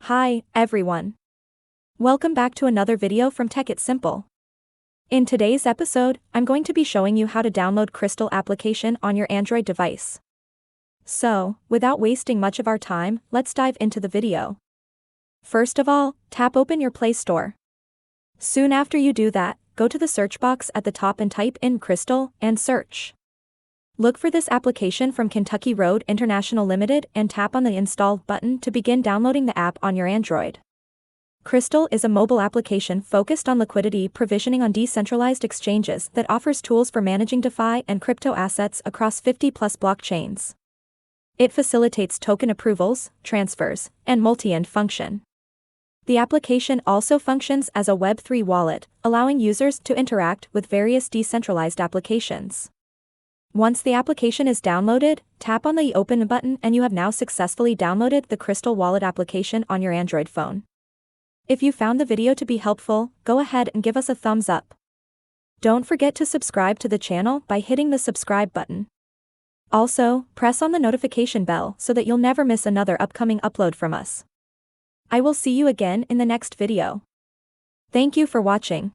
Hi, everyone. Welcome back to another video from Tech It Simple. In today's episode, I'm going to be showing you how to download Krystal application on your Android device. So, without wasting much of our time, let's dive into the video. First of all, tap open your Play Store. Soon after you do that, go to the search box at the top and type in Krystal and search. Look for this application from Kentucky Road International Limited and tap on the Install button to begin downloading the app on your Android. Krystal is a mobile application focused on liquidity provisioning on decentralized exchanges that offers tools for managing DeFi and crypto assets across 50-plus blockchains. It facilitates token approvals, transfers, and multi-end function. The application also functions as a Web3 wallet, allowing users to interact with various decentralized applications. Once the application is downloaded, tap on the Open button and you have now successfully downloaded the Krystal Wallet application on your Android phone. If you found the video to be helpful, go ahead and give us a thumbs up. Don't forget to subscribe to the channel by hitting the subscribe button. Also, press on the notification bell so that you'll never miss another upcoming upload from us. I will see you again in the next video. Thank you for watching.